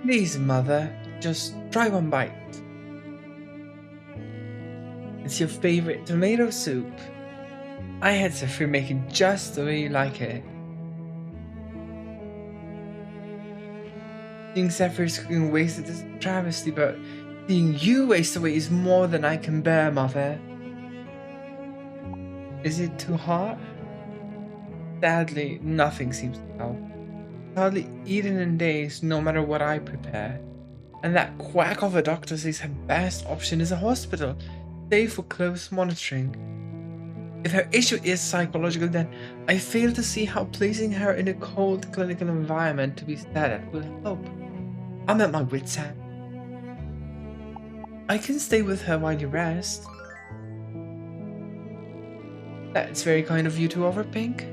Please, mother, just try one bite. It's your favorite tomato soup. I had Zephyr make it just the way you like it. Seeing Zephyr's cooking wasted is a travesty, but seeing you waste away is more than I can bear, mother. Is it too hot? Sadly, nothing seems to help. Hardly eaten in days, no matter what I prepare. And that quack of a doctor says her best option is a hospital, safe for close monitoring. If her issue is psychological, then I fail to see how placing her in a cold clinical environment to be stared at will help. I'm at my wit's end. I can stay with her while you rest. That's very kind of you to offer, Pink.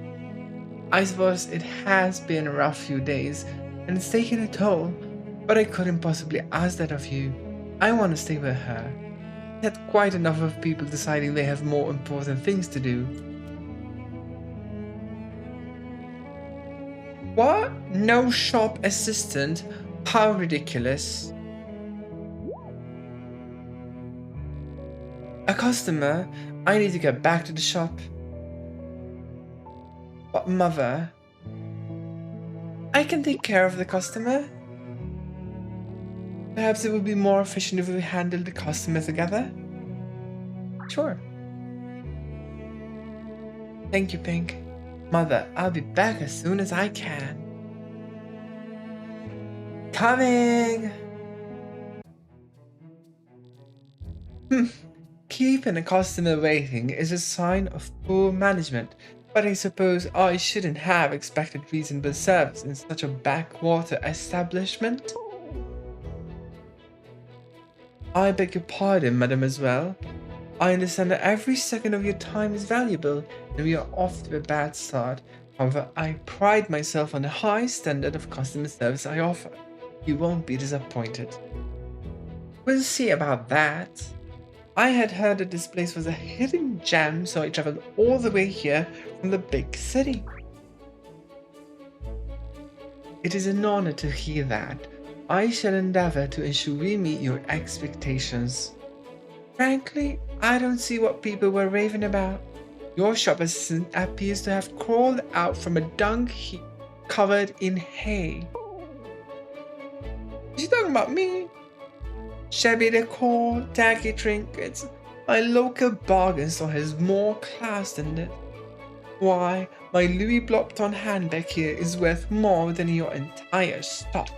I suppose it has been a rough few days, and it's taken a toll, but I couldn't possibly ask that of you. I want to stay with her. I had quite enough of people deciding they have more important things to do. What? No shop assistant? How ridiculous. A customer? I need to get back to the shop. But mother, I can take care of the customer. Perhaps it would be more efficient if we handled the customer together. Sure. Thank you, Pink. Mother, I'll be back as soon as I can. Coming! Keeping a customer waiting is a sign of poor management, but I suppose I shouldn't have expected reasonable service in such a backwater establishment. I beg your pardon, mademoiselle. I understand that every second of your time is valuable, and we are off to a bad start. However, I pride myself on the high standard of customer service I offer. You won't be disappointed. We'll see about that. I had heard that this place was a hidden gem, so I traveled all the way here from the big city. It is an honor to hear that. I shall endeavor to ensure we meet your expectations. Frankly, I don't see what people were raving about. Your shop assistant appears to have crawled out from a dung heap covered in hay. Is she talking about me? Shabby decor, tacky trinkets. My local bargain store has more class than that. Why, my Louis Blopton handbag here is worth more than your entire stock.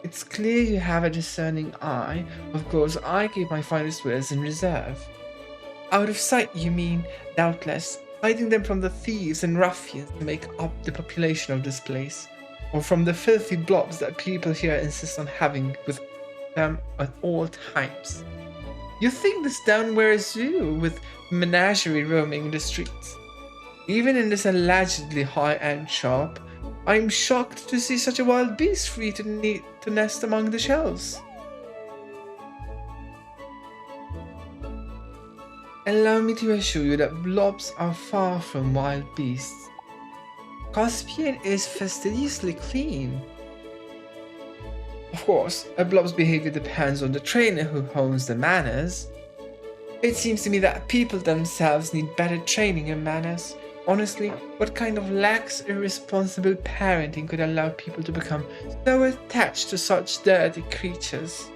It's clear you have a discerning eye. Of course, I keep my finest wares in reserve. Out of sight, you mean, doubtless, hiding them from the thieves and ruffians to make up the population of this place, or from the filthy blobs that people here insist on having with them at all times. You think this downwhere is zoo with menagerie roaming the streets? Even in this allegedly high-end shop, I'm shocked to see such a wild beast free to nest among the shelves. Allow me to assure you that blobs are far from wild beasts. Caspian is fastidiously clean. Of course, a blob's behavior depends on the trainer who hones the manners. It seems to me that people themselves need better training in manners. Honestly, what kind of lax, irresponsible parenting could allow people to become so attached to such dirty creatures?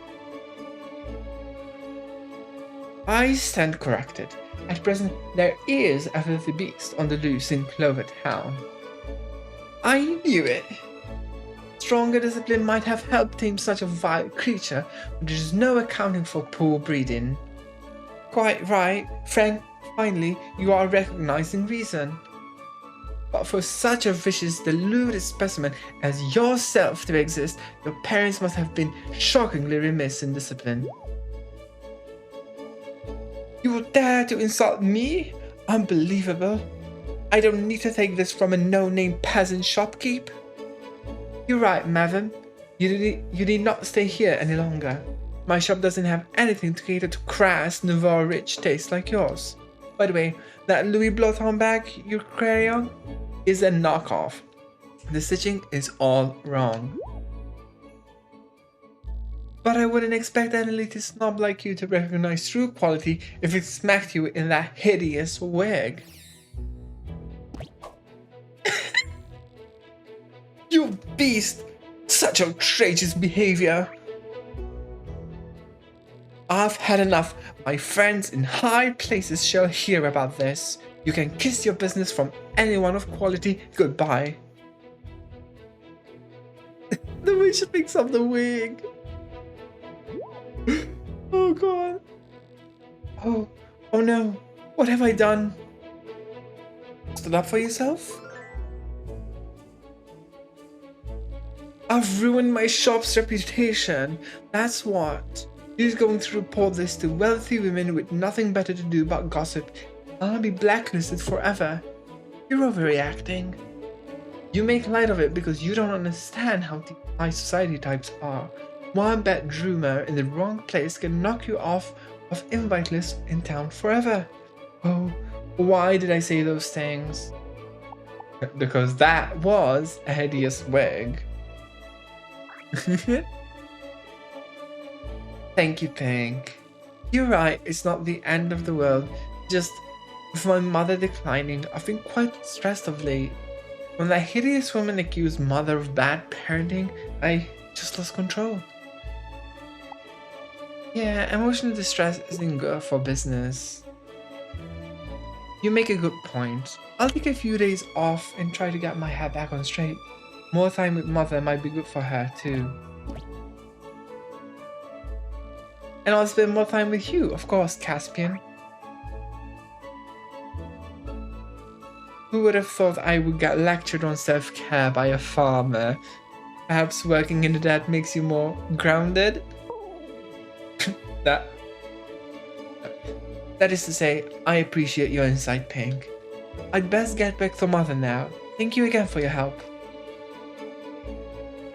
I stand corrected. At present, there is a filthy beast on the loose in Clover Town. I knew it. Stronger discipline might have helped tame such a vile creature, but there is no accounting for poor breeding. Quite right, Frank. Finally, you are recognizing reason. But for such a vicious, deluded specimen as yourself to exist, your parents must have been shockingly remiss in discipline. You will dare to insult me? Unbelievable. I don't need to take this from a no-name peasant shopkeep. You're right, madam. You need not stay here any longer. My shop doesn't have anything to cater to crass, nouveau rich taste like yours. By the way, that Louis Blopton bag you're carrying on is a knockoff. The stitching is all wrong. But I wouldn't expect an elitist snob like you to recognize true quality if it smacked you in that hideous wig. You beast! Such outrageous behavior! I've had enough. My friends in high places shall hear about this. You can kiss your business from anyone of quality. Goodbye. The way she picks up the wig. Oh god. Oh no. What have I done? Stood up for yourself? I've ruined my shop's reputation. That's what. You're going to report this to wealthy women with nothing better to do but gossip. I'll be blacklisted forever. You're overreacting. You make light of it because you don't understand how deep high society types are. One bad rumor in the wrong place can knock you off of invite list in town forever. Oh, why did I say those things? Because that was a hideous wig. Thank you, Pink. You're right, it's not the end of the world. Just with my mother declining, I've been quite stressed of late. When that hideous woman accused mother of bad parenting, I just lost control. Yeah, emotional distress isn't good for business. You make a good point. I'll take a few days off and try to get my head back on straight. More time with mother might be good for her too. And I'll spend more time with you, of course, Caspian. Who would have thought I would get lectured on self-care by a farmer? Perhaps working in the dead makes you more grounded? That is to say, I appreciate your insight, Pink. I'd best get back to mother now. Thank you again for your help.